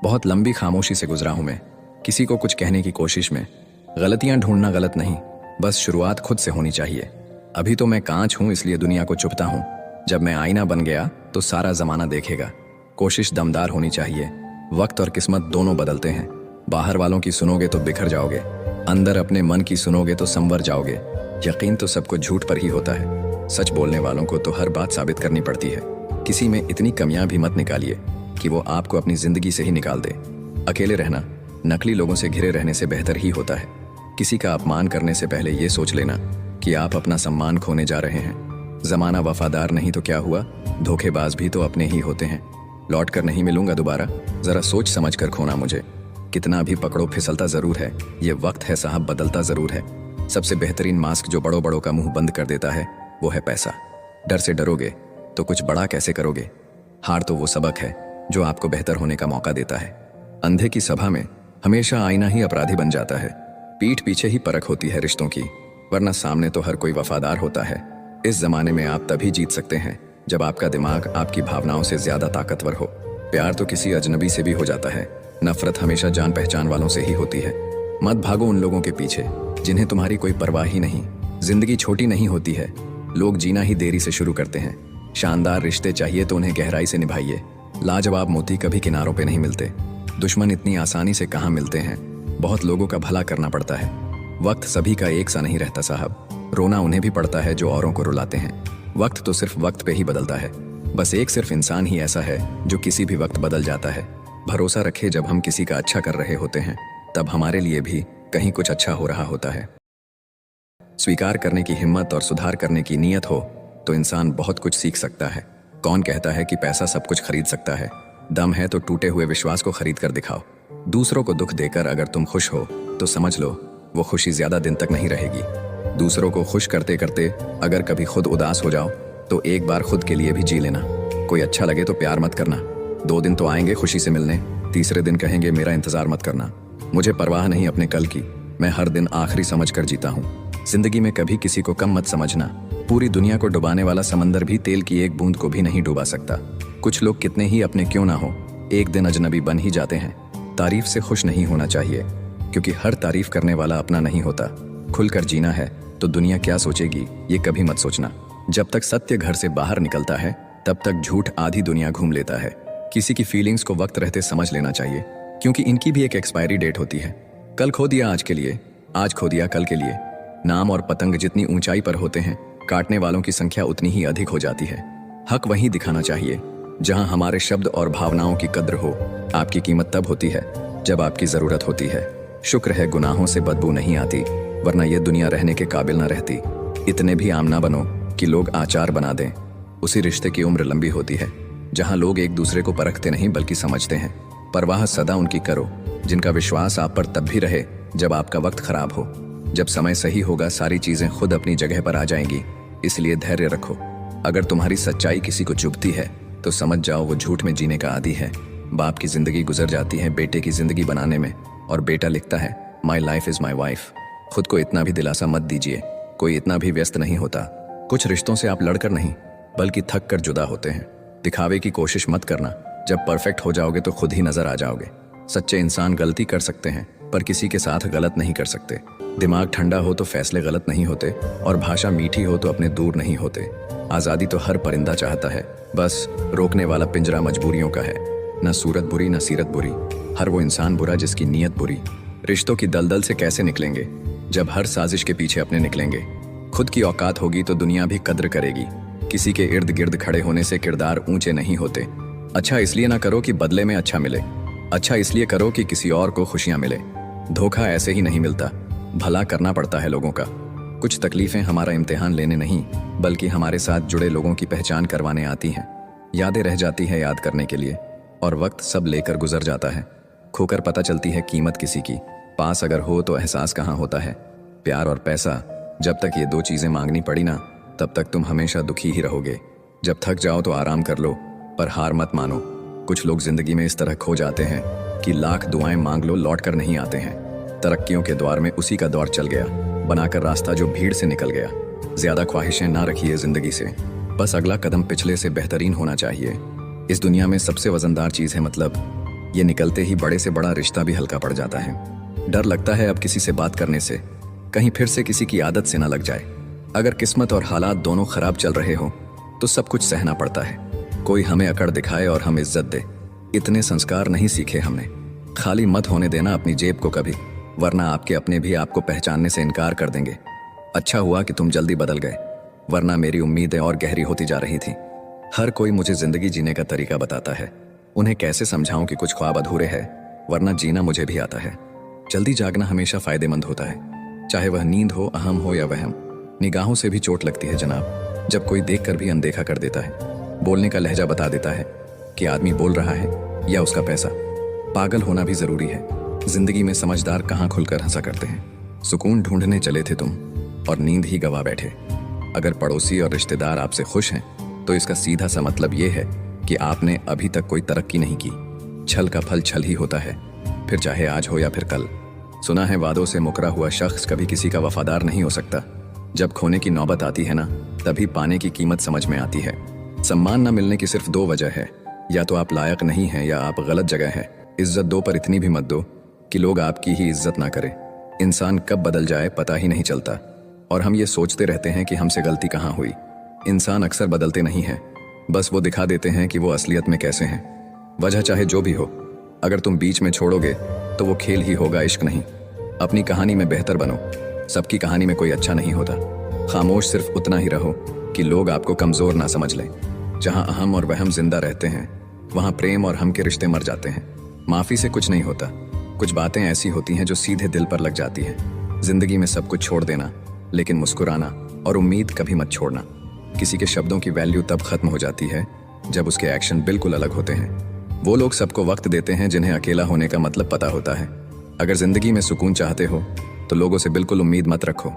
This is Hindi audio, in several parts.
बहुत लंबी खामोशी से गुजरा हूं मैं, किसी को कुछ कहने की कोशिश में। गलतियां ढूंढना गलत नहीं, बस शुरुआत खुद से होनी चाहिए। अभी तो मैं कांच हूं, इसलिए दुनिया को चुभता हूं। जब मैं आईना बन गया तो सारा जमाना देखेगा। कोशिश दमदार होनी चाहिए। वक्त और किस्मत दोनों बदलते हैं। बाहर वालों की सुनोगे तो बिखर जाओगे, अंदर अपने मन की सुनोगे तो संवर जाओगे। यकीन तो सबको झूठ पर ही होता है, सच बोलने वालों को तो हर बात साबित करनी पड़ती है। किसी में इतनी कमियां भी मत निकालिए कि वो आपको अपनी जिंदगी से ही निकाल दे। अकेले रहना नकली लोगों से घिरे रहने से बेहतर ही होता है। किसी का अपमान करने से पहले ये सोच लेना कि आप अपना सम्मान खोने जा रहे हैं। जमाना वफादार नहीं तो क्या हुआ, धोखेबाज भी तो अपने ही होते हैं। लौट कर नहीं मिलूंगा दोबारा, जरा सोच समझ कर खोना मुझे। कितना भी पकड़ो फिसलता जरूर है, ये वक्त है साहब, बदलता जरूर है। सबसे बेहतरीन मास्क जो बड़ों बड़ों का मुंह बंद कर देता है वो है पैसा। डर से डरोगे तो कुछ बड़ा कैसे करोगे। हार तो वो सबक है जो आपको बेहतर होने का मौका देता है। अंधे की सभा में हमेशा आईना ही अपराधी बन जाता है। पीठ पीछे ही परख होती है रिश्तों की, वरना सामने तो हर कोई वफादार होता है। इस जमाने में आप तभी जीत सकते हैं जब आपका दिमाग आपकी भावनाओं से ज्यादा ताकतवर हो। प्यार तो किसी अजनबी से भी हो जाता है, नफरत हमेशा जान पहचान वालों से ही होती है। मत भागो उन लोगों के पीछे जिन्हें तुम्हारी कोई परवाह ही नहीं। जिंदगी छोटी नहीं होती है, लोग जीना ही देरी से शुरू करते हैं। शानदार रिश्ते चाहिए तो उन्हें गहराई से निभाइए। लाजवाब मोती कभी किनारों पे नहीं मिलते। दुश्मन इतनी आसानी से कहाँ मिलते हैं। बहुत लोगों का भला करना पड़ता है। वक्त सभी का एक सा नहीं रहता साहब। रोना उन्हें भी पड़ता है जो औरों को रुलाते हैं। वक्त तो सिर्फ वक्त पे ही बदलता है। बस एक सिर्फ इंसान ही ऐसा है जो किसी भी वक्त बदल जाता है। भरोसा रखे, जब हम किसी का अच्छा कर रहे होते हैं तब हमारे लिए भी कहीं कुछ अच्छा हो रहा होता है। स्वीकार करने की हिम्मत और सुधार करने की नीयत हो तो इंसान बहुत कुछ सीख सकता है। कौन कहता है कि पैसा सब कुछ खरीद सकता है। दम है तो टूटे हुए विश्वास को खरीद कर दिखाओ। दूसरों को दुख देकर अगर तुम खुश हो तो समझ लो वो खुशी ज्यादा दिन तक नहीं रहेगी। दूसरों को खुश करते करते अगर कभी खुद उदास हो जाओ तो एक बार खुद के लिए भी जी लेना। कोई अच्छा लगे तो प्यार मत करना। 2 दिन तो आएंगे खुशी से मिलने, तीसरे दिन कहेंगे मेरा इंतजार मत करना। मुझे परवाह नहीं अपने कल की, मैं हर दिन आखिरी समझ कर जीता हूँ। जिंदगी में कभी किसी को कम मत समझना। पूरी दुनिया को डुबाने वाला समंदर भी तेल की एक बूंद को भी नहीं डुबा सकता। कुछ लोग कितने ही अपने क्यों ना हो, एक दिन अजनबी बन ही जाते हैं। तारीफ से खुश नहीं होना चाहिए, क्योंकि हर तारीफ करने वाला अपना नहीं होता। खुलकर जीना है तो दुनिया क्या सोचेगी ये कभी मत सोचना। जब तक सत्य घर से बाहर निकलता है तब तक झूठ आधी दुनिया घूम लेता है। किसी की फीलिंग्स को वक्त रहते समझ लेना चाहिए, क्योंकि इनकी भी एक एक्सपायरी डेट होती है। कल खो दिया आज के लिए, आज खो दिया कल के लिए। नाम और पतंग जितनी ऊंचाई पर होते हैं, काटने वालों की संख्या उतनी ही अधिक हो जाती है। हक वहीं दिखाना चाहिए जहां हमारे शब्द और भावनाओं की कद्र हो। आपकी कीमत तब होती है जब आपकी जरूरत होती है। शुक्र है गुनाहों से बदबू नहीं आती, वरना यह दुनिया रहने के काबिल न रहती। इतने भी आम ना बनो कि लोग आचार बना दें। उसी रिश्ते की उम्र लंबी होती है जहां लोग एक दूसरे को परखते नहीं बल्कि समझते हैं। परवाह सदा उनकी करो जिनका विश्वास आप पर तब भी रहे जब आपका वक्त खराब हो। जब समय सही होगा सारी चीजें खुद अपनी जगह पर आ जाएंगी, इसलिए धैर्य रखो। अगर तुम्हारी सच्चाई किसी को चुभती है तो समझ जाओ वो झूठ में जीने का आदी है। बाप की जिंदगी गुजर जाती है बेटे की जिंदगी बनाने में, और बेटा लिखता है my life is my wife. खुद को इतना भी दिलासा मत दीजिए, कोई इतना भी व्यस्त नहीं होता। कुछ रिश्तों से आप लड़कर नहीं बल्कि थक कर जुदा होते हैं। दिखावे की कोशिश मत करना, जब परफेक्ट हो जाओगे तो खुद ही नजर आ जाओगे। सच्चे इंसान गलती कर सकते हैं पर किसी के साथ गलत नहीं कर सकते। दिमाग ठंडा हो तो फैसले गलत नहीं होते, और भाषा मीठी हो तो अपने दूर नहीं होते। आज़ादी तो हर परिंदा चाहता है, बस रोकने वाला पिंजरा मजबूरियों का है। न सूरत बुरी न सीरत बुरी, हर वो इंसान बुरा जिसकी नीयत बुरी। रिश्तों की दलदल से कैसे निकलेंगे जब हर साजिश के पीछे अपने निकलेंगे। खुद की औकात होगी तो दुनिया भी कद्र करेगी। किसी के इर्द गिर्द खड़े होने से किरदार ऊंचे नहीं होते। अच्छा इसलिए ना करो कि बदले में अच्छा मिले, अच्छा इसलिए करो कि किसी और को खुशियां मिले। धोखा ऐसे ही नहीं मिलता, भला करना पड़ता है लोगों का। कुछ तकलीफें हमारा इम्तिहान लेने नहीं बल्कि हमारे साथ जुड़े लोगों की पहचान करवाने आती हैं। यादें रह जाती हैं याद करने के लिए, और वक्त सब लेकर गुजर जाता है। खोकर पता चलती है कीमत किसी की, पास अगर हो तो एहसास कहाँ होता है। प्यार और पैसा, जब तक ये 2 चीजें मांगनी पड़ी ना तब तक तुम हमेशा दुखी ही रहोगे। जब थक जाओ तो आराम कर लो, पर हार मत मानो। कुछ लोग जिंदगी में इस तरह खो जाते हैं कि लाख दुआएं मांग लो लौट कर नहीं आते हैं। तरक्कियों के द्वार में उसी का दौर चल गया, बनाकर रास्ता जो भीड़ से निकल गया। ज्यादा ख्वाहिशें ना रखिए जिंदगी से, बस अगला कदम पिछले से बेहतरीन होना चाहिए। इस दुनिया में सबसे वजनदार चीज है मतलब। ये निकलते ही बड़े से बड़ा रिश्ता भी हल्का पड़ जाता है। डर लगता है अब किसी से बात करने से, कहीं फिर से किसी की आदत से ना लग जाए। अगर किस्मत और हालात दोनों खराब चल रहे हो तो सब कुछ सहना पड़ता है। कोई हमें अकड़ दिखाए और हम इज्जत दे, इतने संस्कार नहीं सीखे हमने। खाली मत होने देना अपनी जेब को कभी, वरना आपके अपने भी आपको पहचानने से इनकार कर देंगे। अच्छा हुआ कि तुम जल्दी बदल गए, वरना मेरी उम्मीदें और गहरी होती जा रही थी। हर कोई मुझे जिंदगी जीने का तरीका बताता है, उन्हें कैसे समझाऊं कि कुछ ख्वाब अधूरे है, वरना जीना मुझे भी आता है। जल्दी जागना हमेशा फायदेमंद होता है, चाहे वह नींद हो, अहम हो या वहम। निगाहों से भी चोट लगती है जनाब, जब कोई देखकर भी अनदेखा कर देता है। बोलने का लहजा बता देता है कि आदमी बोल रहा है या उसका पैसा। पागल होना भी जरूरी है, जिंदगी में समझदार कहाँ खुलकर हंसा करते हैं। सुकून ढूंढने चले थे तुम और नींद ही गवा बैठे। अगर पड़ोसी और रिश्तेदार आपसे खुश हैं तो इसका सीधा सा मतलब ये है कि आपने अभी तक कोई तरक्की नहीं की। छल का फल छल ही होता है, फिर चाहे आज हो या फिर कल। सुना है वादों से मुकरा हुआ शख्स कभी किसी का वफादार नहीं हो सकता। जब खोने की नौबत आती है ना, तभी पाने की कीमत समझ में आती है। सम्मान न मिलने की सिर्फ दो वजह है, या तो आप लायक नहीं हैं या आप गलत जगह हैं। इज्जत दो पर इतनी भी मत दो कि लोग आपकी ही इज्जत ना करें। इंसान कब बदल जाए पता ही नहीं चलता, और हम ये सोचते रहते हैं कि हमसे गलती कहाँ हुई। इंसान अक्सर बदलते नहीं हैं, बस वो दिखा देते हैं कि वो असलियत में कैसे हैं। वजह चाहे जो भी हो, अगर तुम बीच में छोड़ोगे तो वो खेल ही होगा, इश्क नहीं। अपनी कहानी में बेहतर बनो, सबकी कहानी में कोई अच्छा नहीं होता। खामोश सिर्फ उतना ही रहो कि लोग आपको कमजोर ना समझ लें। जहाँ अहम और वहम जिंदा रहते हैं, वहाँ प्रेम और हम के रिश्ते मर जाते हैं। माफी से कुछ नहीं होता, कुछ बातें ऐसी होती हैं जो सीधे दिल पर लग जाती हैं। जिंदगी में सब कुछ छोड़ देना, लेकिन मुस्कुराना और उम्मीद कभी मत छोड़ना। किसी के शब्दों की वैल्यू तब खत्म हो जाती है जब उसके एक्शन बिल्कुल अलग होते हैं। वो लोग सबको वक्त देते हैं जिन्हें अकेला होने का मतलब पता होता है। अगर जिंदगी में सुकून चाहते हो तो लोगों से बिल्कुल उम्मीद मत रखो।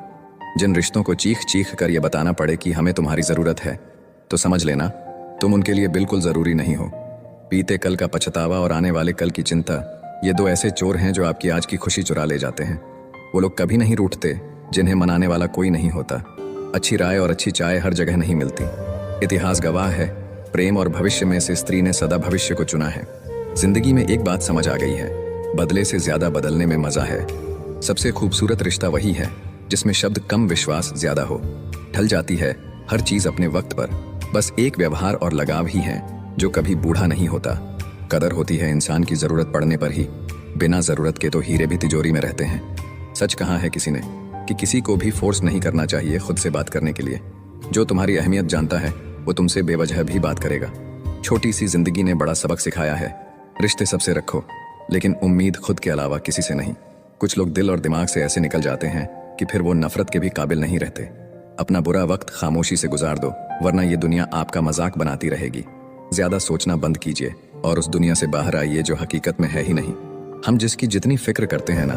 जिन रिश्तों को चीख चीख कर ये बताना पड़े कि हमें तुम्हारी जरूरत है, तो समझ लेना तुम उनके लिए बिल्कुल जरूरी नहीं हो। बीते कल का पछतावा और आने वाले कल की चिंता, ये दो ऐसे चोर हैं जो आपकी आज की खुशी चुरा ले जाते हैं। वो लोग कभी नहीं रूठते जिन्हें मनाने वाला कोई नहीं होता। अच्छी राय और अच्छी चाय हर जगह नहीं मिलती। इतिहास गवाह है, प्रेम और भविष्य में से स्त्री ने सदा भविष्य को चुना है। जिंदगी में एक बात समझ आ गई है, बदले से ज्यादा बदलने में मजा है। सबसे खूबसूरत रिश्ता वही है जिसमें शब्द कम, विश्वास ज्यादा हो। ढल जाती है हर चीज अपने वक्त पर, बस एक व्यवहार और लगाव ही है जो कभी बूढ़ा नहीं होता। कदर होती है इंसान की जरूरत पड़ने पर ही, बिना जरूरत के तो हीरे भी तिजोरी में रहते हैं। सच कहा है किसी ने कि किसी को भी फोर्स नहीं करना चाहिए खुद से बात करने के लिए। जो तुम्हारी अहमियत जानता है वो तुमसे बेवजह भी बात करेगा। छोटी सी जिंदगी ने बड़ा सबक सिखाया है, रिश्ते सबसे रखो लेकिन उम्मीद खुद के अलावा किसी से नहीं। कुछ लोग दिल और दिमाग से ऐसे निकल जाते हैं कि फिर वो नफरत के भी काबिल नहीं रहते। अपना बुरा वक्त खामोशी से गुजार दो, वरना ये दुनिया आपका मजाक बनाती रहेगी। ज्यादा सोचना बंद कीजिए और उस दुनिया से बाहर आइए जो हकीकत में है ही नहीं। हम जिसकी जितनी फिक्र करते हैं ना,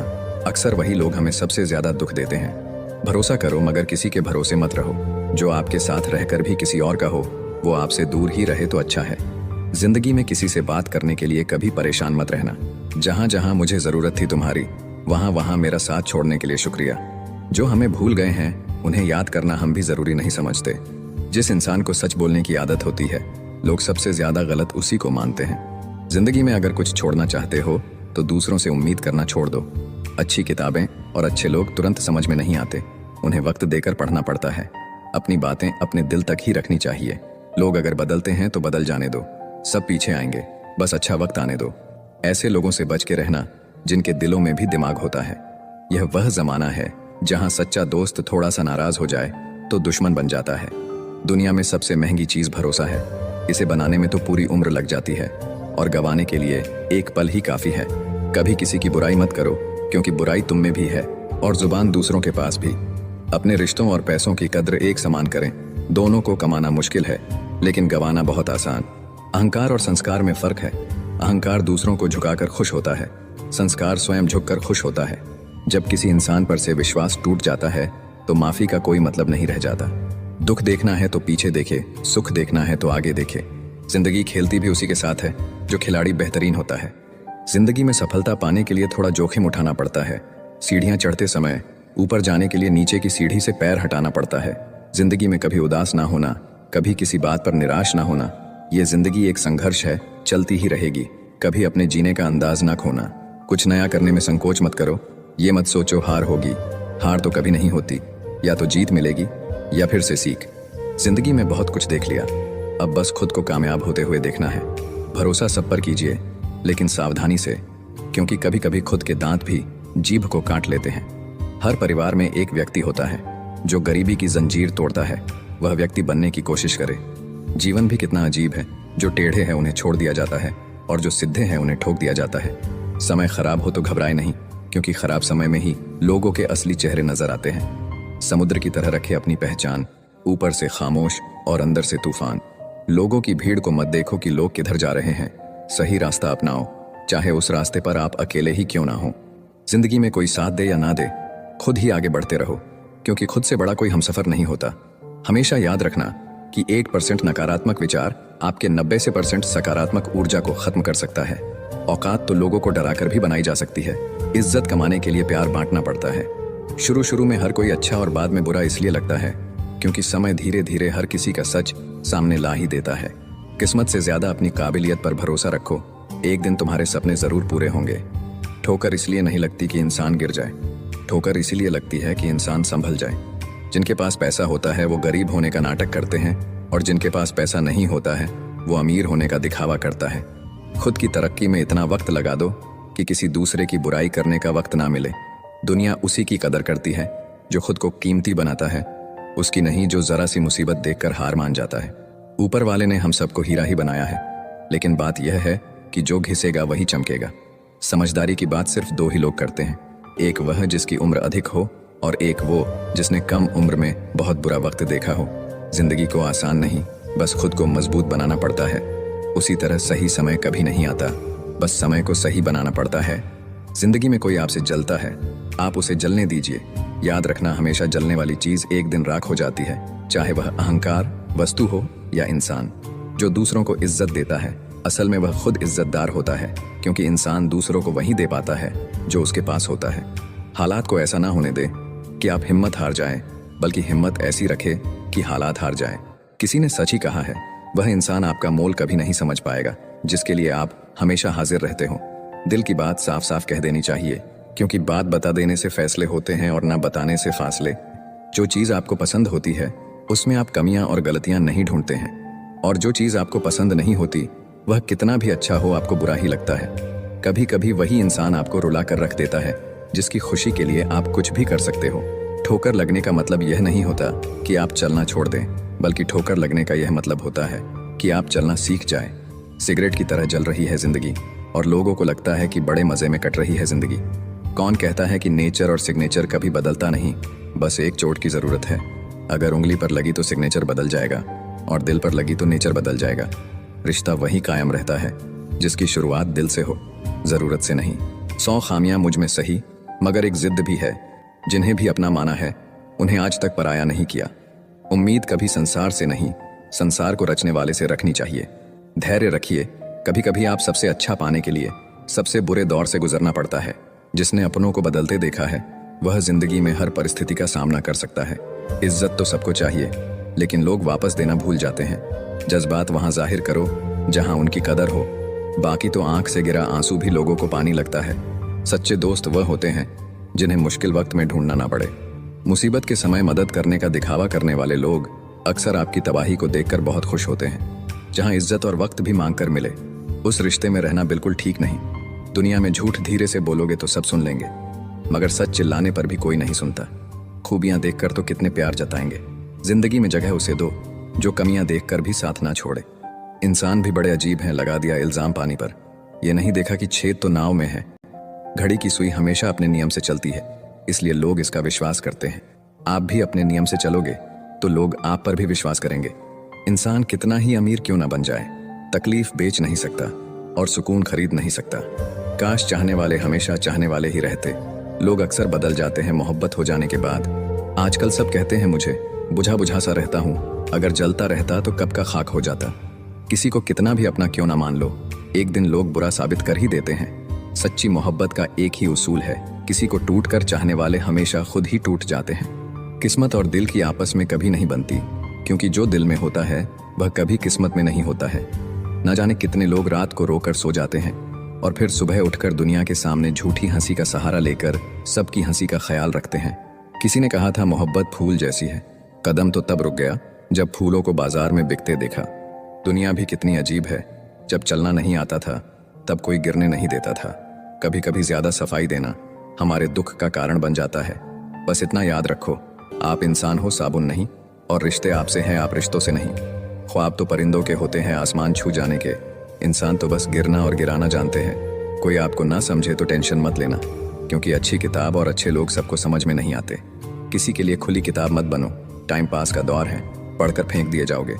अक्सर वही लोग हमें सबसे ज्यादा दुख देते हैं। भरोसा करो मगर किसी के भरोसे मत रहो। जो आपके साथ रहकर भी किसी और का हो, वो आपसे दूर ही रहे तो अच्छा है। जिंदगी में किसी से बात करने के लिए कभी परेशान मत रहना। जहां जहां मुझे जरूरत थी तुम्हारी, वहां वहां मेरा साथ छोड़ने के लिए शुक्रिया। जो हमें भूल गए हैं उन्हें याद करना हम भी जरूरी नहीं समझते। जिस इंसान को सच बोलने की आदत होती है, लोग सबसे ज्यादा गलत उसी को मानते हैं। जिंदगी में अगर कुछ छोड़ना चाहते हो तो दूसरों से उम्मीद करना छोड़ दो। अच्छी किताबें और अच्छे लोग तुरंत समझ में नहीं आते, उन्हें वक्त देकर पढ़ना पड़ता है। अपनी बातें अपने दिल तक ही रखनी चाहिए। लोग अगर बदलते हैं तो बदल जाने दो, सब पीछे आएंगे, बस अच्छा वक्त आने दो। ऐसे लोगों से बच के रहना जिनके दिलों में भी दिमाग होता है। यह वह जमाना है जहां सच्चा दोस्त थोड़ा सा नाराज हो जाए तो दुश्मन बन जाता है। दुनिया में सबसे महंगी चीज भरोसा है। इसे बनाने में तो पूरी उम्र लग जाती है और गंवाने के लिए एक पल ही काफी है। कभी किसी की बुराई मत करो, क्योंकि बुराई तुम में भी है और जुबान दूसरों के पास भी। अपने रिश्तों और पैसों की कद्र एक समान करें। दोनों को कमाना मुश्किल है लेकिन गंवाना बहुत आसान। अहंकार और संस्कार में फर्क है। अहंकार दूसरों को झुकाकर खुश होता है, संस्कार स्वयं झुककर खुश होता है। जब किसी इंसान पर से विश्वास टूट जाता है तो माफी का कोई मतलब नहीं रह जाता। दुख देखना है तो पीछे देखे, सुख देखना है तो आगे देखे। जिंदगी खेलती भी उसी के साथ है जो खिलाड़ी बेहतरीन होता है। जिंदगी में सफलता पाने के लिए थोड़ा जोखिम उठाना पड़ता है। सीढ़ियां चढ़ते समय ऊपर जाने के लिए नीचे की सीढ़ी से पैर हटाना पड़ता है। जिंदगी में कभी उदास ना होना, कभी किसी बात पर निराश ना होना। ये जिंदगी एक संघर्ष है, चलती ही रहेगी। कभी अपने जीने का अंदाज ना खोना। कुछ नया करने में संकोच मत करो। ये मत सोचो हार होगी। हार तो कभी नहीं होती, या तो जीत मिलेगी या फिर से सीख। जिंदगी में बहुत कुछ देख लिया, अब बस खुद को कामयाब होते हुए देखना है। भरोसा सब पर कीजिए, लेकिन सावधानी से, क्योंकि कभी कभी खुद के दांत भी जीभ को काट लेते हैं। हर परिवार में एक व्यक्ति होता है जो गरीबी की जंजीर तोड़ता है। वह व्यक्ति बनने की कोशिश करे। जीवन भी कितना अजीब है, जो टेढ़े हैं उन्हें छोड़ दिया जाता है और जो सीधे हैं उन्हें ठोक दिया जाता है। समय खराब हो तो घबराए नहीं, क्योंकि खराब समय में ही लोगों के असली चेहरे नजर आते हैं। समुद्र की तरह रखे अपनी पहचान, ऊपर से खामोश और अंदर से तूफान। लोगों की भीड़ को मत देखो कि लोग किधर जा रहे हैं। सही रास्ता अपनाओ, चाहे उस रास्ते पर आप अकेले ही क्यों ना हो। जिंदगी में कोई साथ दे या ना दे, खुद ही आगे बढ़ते रहो, क्योंकि खुद से बड़ा कोई हमसफर नहीं होता। हमेशा याद रखना कि 1% नकारात्मक विचार आपके 90% सकारात्मक ऊर्जा को खत्म कर सकता है। औकात तो लोगों को डराकर भी बनाई जा सकती है। इज्जत कमाने के लिए प्यार बांटना पड़ता है। शुरू में हर कोई अच्छा और बाद में बुरा इसलिए लगता है क्योंकि समय धीरे धीरे हर किसी का सच सामने ला ही देता है। किस्मत से ज्यादा अपनी काबिलियत पर भरोसा रखो। एक दिन तुम्हारे सपने जरूर पूरे होंगे। ठोकर इसलिए नहीं लगती कि इंसान गिर जाए, ठोकर इसीलिए लगती है कि इंसान संभल जाए। जिनके पास पैसा होता है वो गरीब होने का नाटक करते हैं, और जिनके पास पैसा नहीं होता है वो अमीर होने का दिखावा करता है। खुद की तरक्की में इतना वक्त लगा दो कि किसी दूसरे की बुराई करने का वक्त ना मिले। दुनिया उसी की कदर करती है जो खुद को कीमती बनाता है, उसकी नहीं जो जरा सी मुसीबत देखकर हार मान जाता है। ऊपर वाले ने हम सबको हीरा ही बनाया है, लेकिन बात यह है कि जो घिसेगा वही चमकेगा। समझदारी की बात सिर्फ 2 ही लोग करते हैं, एक वह जिसकी उम्र अधिक हो और एक वो जिसने कम उम्र में बहुत बुरा वक्त देखा हो। जिंदगी को आसान नहीं, बस खुद को मजबूत बनाना पड़ता है। उसी तरह सही समय कभी नहीं आता, बस समय को सही बनाना पड़ता है। जिंदगी में कोई आपसे जलता है, आप उसे जलने दीजिए। याद रखना, हमेशा जलने वाली चीज एक दिन राख हो जाती है, चाहे वह अहंकार, वस्तु हो या इंसान। जो दूसरों को इज्जत देता है असल में वह खुद इज्जतदार होता है, क्योंकि इंसान दूसरों को वही दे पाता है जो उसके पास होता है। हालात को ऐसा ना होने दे कि आप हिम्मत हार जाएं, बल्कि हिम्मत ऐसी रखे कि हालात हार जाएं। किसी ने सच ही कहा है, वह इंसान आपका मोल कभी नहीं समझ पाएगा जिसके लिए आप हमेशा हाजिर रहते हो। दिल की बात साफ साफ कह देनी चाहिए, क्योंकि बात बता देने से फैसले होते हैं और ना बताने से फासले। जो चीज़ आपको पसंद होती है उसमें आप कमियां और गलतियां नहीं ढूंढते हैं, और जो चीज़ आपको पसंद नहीं होती वह कितना भी अच्छा हो आपको बुरा ही लगता है। कभी कभी वही इंसान आपको रुला कर रख देता है जिसकी खुशी के लिए आप कुछ भी कर सकते हो। ठोकर लगने का मतलब यह नहीं होता कि आप चलना छोड़ दें, बल्कि ठोकर लगने का यह मतलब होता है कि आप चलना सीख जाएं। सिगरेट की तरह जल रही है जिंदगी, और लोगों को लगता है कि बड़े मजे में कट रही है जिंदगी। कौन कहता है कि नेचर और सिग्नेचर कभी बदलता नहीं, बस एक चोट की जरूरत है। अगर उंगली पर लगी तो सिग्नेचर बदल जाएगा, और दिल पर लगी तो नेचर बदल जाएगा। रिश्ता वही कायम रहता है जिसकी शुरुआत दिल से हो, जरूरत से नहीं। 100 खामियां मुझ में सही, मगर एक जिद भी है। जिन्हें भी अपना माना है उन्हें आज तक पराया नहीं किया। उम्मीद कभी संसार से नहीं, संसार को रचने वाले से रखनी चाहिए। धैर्य रखिए, कभी कभी आप सबसे अच्छा पाने के लिए सबसे बुरे दौर से गुजरना पड़ता है। जिसने अपनों को बदलते देखा है वह जिंदगी में हर परिस्थिति का सामना कर सकता है। इज्जत तो सबको चाहिए, लेकिन लोग वापस देना भूल जाते हैं। जज्बात वहां जाहिर करो जहां उनकी कदर हो, बाकी तो आंख से गिरा आंसू भी लोगों को पानी लगता है। सच्चे दोस्त वह होते हैं जिन्हें मुश्किल वक्त में ढूंढना ना पड़े। मुसीबत के समय मदद करने का दिखावा करने वाले लोग अक्सर आपकी तबाही को देखकर बहुत खुश होते हैं। जहां इज्जत और वक्त भी मांग कर मिले, उस रिश्ते में रहना बिल्कुल ठीक नहीं। दुनिया में झूठ धीरे से बोलोगे तो सब सुन लेंगे, मगर सच चिल्लाने पर भी कोई नहीं सुनता। खूबियां देखकर तो कितने प्यार जताएंगे। जिंदगी में जगह उसे दो जो कमियां देखकर भी साथ ना छोड़े। इंसान भी बड़े अजीब हैं, लगा दिया इल्जाम पानी पर, यह नहीं देखा कि छेद तो नाव में है। घड़ी की सुई हमेशा अपने नियम से चलती है, इसलिए लोग इसका विश्वास करते हैं। आप भी अपने नियम से चलोगे तो लोग आप पर भी विश्वास करेंगे। इंसान कितना ही अमीर क्यों ना बन जाए, तकलीफ बेच नहीं सकता और सुकून खरीद नहीं सकता। काश चाहने वाले हमेशा चाहने वाले ही रहते। लोग अक्सर बदल जाते हैं मोहब्बत हो जाने के बाद। आजकल सब कहते हैं मुझे बुझा बुझा सा रहता हूँ, अगर जलता रहता तो कब का खाक हो जाता। किसी को कितना भी अपना क्यों ना मान लो, एक दिन लोग बुरा साबित कर ही देते हैं। सच्ची मोहब्बत का एक ही उसूल है, किसी को टूट कर चाहने वाले हमेशा खुद ही टूट जाते हैं। किस्मत और दिल की आपस में कभी नहीं बनती, क्योंकि जो दिल में होता है वह कभी किस्मत में नहीं होता है। न जाने कितने लोग रात को रोकर सो जाते हैं, और फिर सुबह उठकर दुनिया के सामने झूठी हंसी का सहारा लेकर सबकी हंसी का ख्याल रखते हैं। किसी ने कहा था मोहब्बत फूल जैसी है। कदम तो तब रुक गया जब फूलों को बाजार में बिकते देखा। दुनिया भी कितनी अजीब है, जब चलना नहीं आता था तब कोई गिरने नहीं देता था। कभी कभी ज्यादा सफाई देना हमारे दुख का कारण बन जाता है। बस इतना याद रखो, आप इंसान हो, साबुन नहीं, और रिश्ते आपसे हैं, आप रिश्तों से नहीं। ख्वाब तो परिंदों के होते हैं आसमान छू जाने के, इंसान तो बस गिरना और गिराना जानते हैं। कोई आपको ना समझे तो टेंशन मत लेना, क्योंकि अच्छी किताब और अच्छे लोग सबको समझ में नहीं आते। किसी के लिए खुली किताब मत बनो, टाइम पास का दौर है, पढ़कर फेंक दिए जाओगे।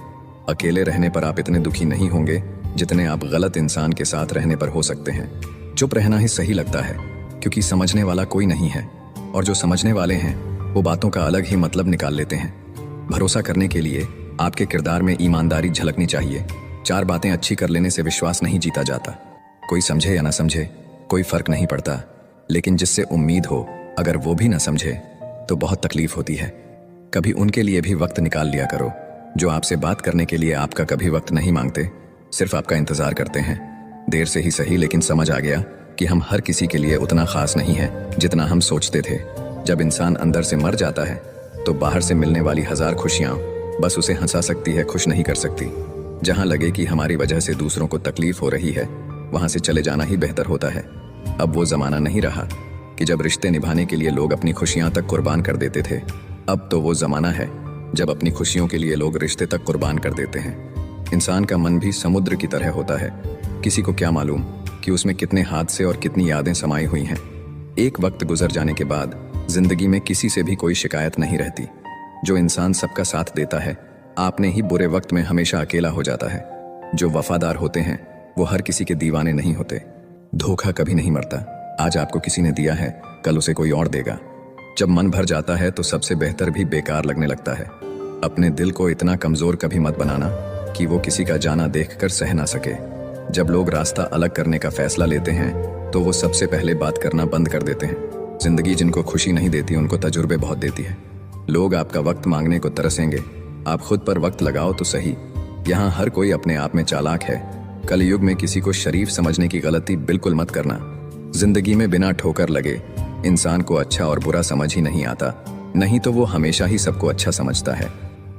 अकेले रहने पर आप इतने दुखी नहीं होंगे जितने आप गलत इंसान के साथ रहने पर हो सकते हैं। चुप रहना ही सही लगता है, क्योंकि समझने वाला कोई नहीं है, और जो समझने वाले हैं वो बातों का अलग ही मतलब निकाल लेते हैं। भरोसा करने के लिए आपके किरदार में ईमानदारी झलकनी चाहिए। 4 बातें अच्छी कर लेने से विश्वास नहीं जीता जाता। कोई समझे या ना समझे कोई फर्क नहीं पड़ता, लेकिन जिससे उम्मीद हो अगर वो भी ना समझे तो बहुत तकलीफ होती है। कभी उनके लिए भी वक्त निकाल लिया करो जो आपसे बात करने के लिए आपका कभी वक्त नहीं मांगते, सिर्फ आपका इंतजार करते हैं। देर से ही सही, लेकिन समझ आ गया कि हम हर किसी के लिए उतना खास नहीं है जितना हम सोचते थे। जब इंसान अंदर से मर जाता है तो बाहर से मिलने वाली 1000 खुशियां बस उसे हंसा सकती है, खुश नहीं कर सकती। जहां लगे कि हमारी वजह से दूसरों को तकलीफ हो रही है, वहां से चले जाना ही बेहतर होता है। अब वो जमाना नहीं रहा कि जब रिश्ते निभाने के लिए लोग अपनी खुशियां तक कुर्बान कर देते थे। अब तो वो जमाना है जब अपनी खुशियों के लिए लोग रिश्ते तक कुर्बान कर देते हैं। इंसान का मन भी समुद्र की तरह होता है, किसी को क्या मालूम कि उसमें कितने हादसे और कितनी यादें समाई हुई हैं। एक वक्त गुजर जाने के बाद जिंदगी में किसी से भी कोई शिकायत नहीं रहती। जो इंसान सबका साथ देता है आपने ही बुरे वक्त में हमेशा अकेला हो जाता है। जो वफादार होते हैं वो हर किसी के दीवाने नहीं होते। धोखा कभी नहीं मरता, आज आपको किसी ने दिया है कल उसे कोई और देगा। जब मन भर जाता है तो सबसे बेहतर भी बेकार लगने लगता है। अपने दिल को इतना कमजोर कभी मत बनाना कि वो किसी का जाना देखकर सह ना सके। जब लोग रास्ता अलग करने का फैसला लेते हैं तो वो सबसे पहले बात करना बंद कर देते हैं। जिंदगी जिनको खुशी नहीं देती उनको तजुर्बे बहुत देती है। लोग आपका वक्त मांगने को तरसेंगे, आप खुद पर वक्त लगाओ तो सही। यहाँ हर कोई अपने आप में चालाक है। कलयुग में किसी को शरीफ समझने की गलती बिल्कुल मत करना। जिंदगी में बिना ठोकर लगे इंसान को अच्छा और बुरा समझ ही नहीं आता, नहीं तो वो हमेशा ही सबको अच्छा समझता है।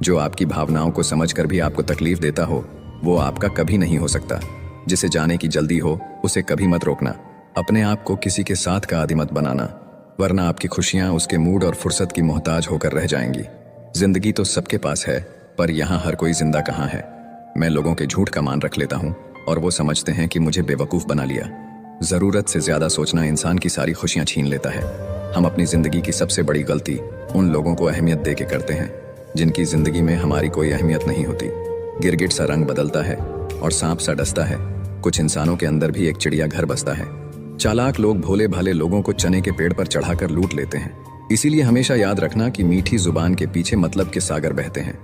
जो आपकी भावनाओं को समझकर भी आपको तकलीफ देता हो वो आपका कभी नहीं हो सकता। जिसे जाने की जल्दी हो उसे कभी मत रोकना। अपने आप को किसी के साथ का आदी मत बनाना, वरना आपकी खुशियां उसके मूड और फुर्सत की मोहताज होकर रह जाएंगी। जिंदगी तो सबके पास है, पर यहाँ हर कोई जिंदा कहाँ है। मैं लोगों के झूठ का मान रख लेता हूँ और वो समझते हैं कि मुझे बेवकूफ़ बना लिया। ज़रूरत से ज़्यादा सोचना इंसान की सारी खुशियाँ छीन लेता है। हम अपनी ज़िंदगी की सबसे बड़ी गलती उन लोगों को अहमियत दे के करते हैं जिनकी ज़िंदगी में हमारी कोई अहमियत नहीं होती। गिरगिट सा रंग बदलता है और सांप सा डसता है। कुछ इंसानों के अंदर भी एक चिड़िया घर बसता है। चालाक लोग भोले भाले लोगों को चने के पेड़ पर चढ़ाकर लूट लेते हैं। इसीलिए हमेशा याद रखना कि मीठी जुबान के पीछे मतलब के सागर बहते हैं।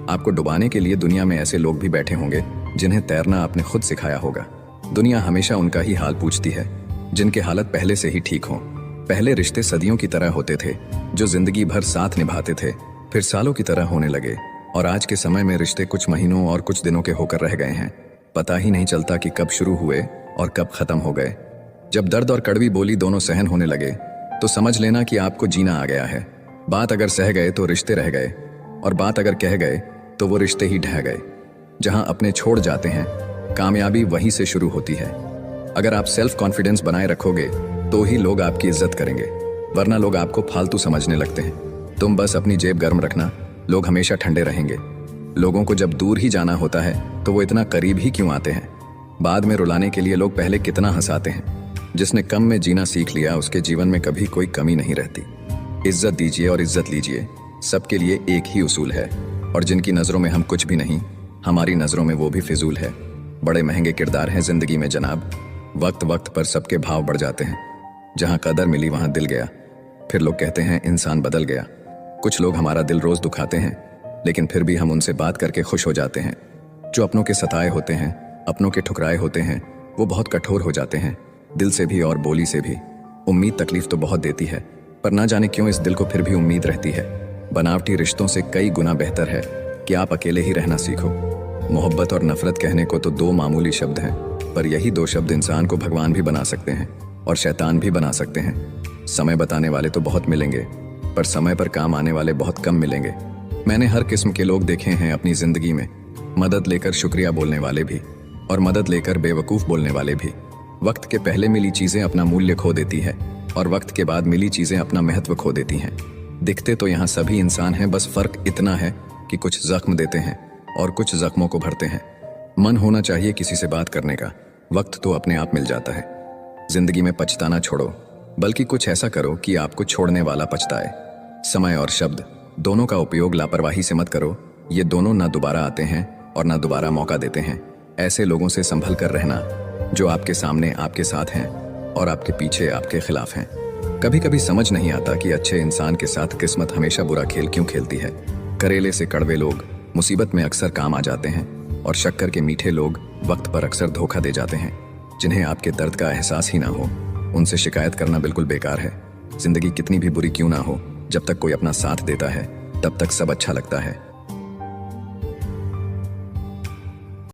आपको डुबाने के लिए दुनिया में ऐसे लोग भी बैठे होंगे जिन्हें तैरना आपने खुद सिखाया होगा। दुनिया हमेशा उनका ही हाल पूछती है जिनके हालत पहले से ही ठीक हो। पहले रिश्ते सदियों की तरह होते थे, जो जिंदगी भर साथ निभाते थे, फिर सालों की तरह होने लगे। और आज के समय में रिश्ते कुछ महीनों और कुछ दिनों के होकर रह गए हैं। पता ही नहीं चलता कि कब शुरू हुए और कब खत्म हो गए। जब दर्द और कड़वी बोली दोनों सहन होने लगे तो समझ लेना कि आपको जीना आ गया है। बात अगर सह गए तो रिश्ते रह गए, और बात अगर कह गए तो वो रिश्ते ही ढह गए। जहां अपने छोड़ जाते हैं कामयाबी वहीं से शुरू होती है। अगर आप सेल्फ कॉन्फिडेंस बनाए रखोगे तो ही लोग आपकी इज्जत करेंगे, वरना लोग आपको फालतू समझने लगते हैं। तुम बस अपनी जेब गर्म रखना, लोग हमेशा ठंडे रहेंगे। लोगों को जब दूर ही जाना होता है तो वो इतना करीब ही क्यों आते हैं। बाद में रुलाने के लिए लोग पहले कितना हंसाते हैं। जिसने कम में जीना सीख लिया उसके जीवन में कभी कोई कमी नहीं रहती। इज्जत दीजिए और इज्जत लीजिए, सबके लिए एक ही उसूल है। और जिनकी नज़रों में हम कुछ भी नहीं, हमारी नज़रों में वो भी फिजूल है। बड़े महंगे किरदार हैं जिंदगी में जनाब। वक्त वक्त पर सबके भाव बढ़ जाते हैं। जहाँ कदर मिली वहाँ दिल गया। फिर लोग कहते हैं इंसान बदल गया। कुछ लोग हमारा दिल रोज दुखाते हैं, लेकिन फिर भी हम उनसे बात करके खुश हो जाते हैं। जो अपनों के सताए होते हैं, अपनों के ठुकराए होते हैं, वो बहुत कठोर हो जाते हैं, दिल से भी और बोली से भी। उम्मीद तकलीफ तो बहुत देती है, पर ना जाने क्यों इस दिल को फिर भी उम्मीद रहती है। बनावटी रिश्तों से कई गुना बेहतर है कि आप अकेले ही रहना सीखो। मोहब्बत और नफरत कहने को तो 2 मामूली शब्द हैं, पर यही दो शब्द इंसान को भगवान भी बना सकते हैं और शैतान भी बना सकते हैं। समय बताने वाले तो बहुत मिलेंगे, पर समय पर काम आने वाले बहुत कम मिलेंगे। मैंने हर किस्म के लोग देखे हैं अपनी जिंदगी में, मदद लेकर शुक्रिया बोलने वाले भी और मदद लेकर बेवकूफ़ बोलने वाले भी। वक्त के पहले मिली चीज़ें अपना मूल्य खो देती है और वक्त के बाद मिली चीज़ें अपना महत्व खो देती हैं। दिखते तो यहाँ सभी इंसान हैं, बस फ़र्क इतना है कि कुछ जख्म देते हैं और कुछ जख्मों को भरते हैं। मन होना चाहिए किसी से बात करने का, वक्त तो अपने आप मिल जाता है। जिंदगी में पछताना छोड़ो, बल्कि कुछ ऐसा करो कि आपको छोड़ने वाला पछताए। समय और शब्द दोनों का उपयोग लापरवाही से मत करो, ये दोनों ना दोबारा आते हैं और ना दोबारा मौका देते हैं। ऐसे लोगों से संभल कर रहना जो आपके सामने आपके साथ हैं और आपके पीछे आपके खिलाफ हैं। कभी कभी समझ नहीं आता कि अच्छे इंसान के साथ किस्मत हमेशा बुरा खेल क्यों खेलती है। करेले से कड़वे लोग मुसीबत में अक्सर काम आ जाते हैं और शक्कर के मीठे लोग वक्त पर अक्सर धोखा दे जाते हैं। जिन्हें आपके दर्द का एहसास ही ना हो, उनसे शिकायत करना बिल्कुल बेकार है। जिंदगी कितनी भी बुरी क्यों ना हो, जब तक कोई अपना साथ देता है तब तक सब अच्छा लगता है।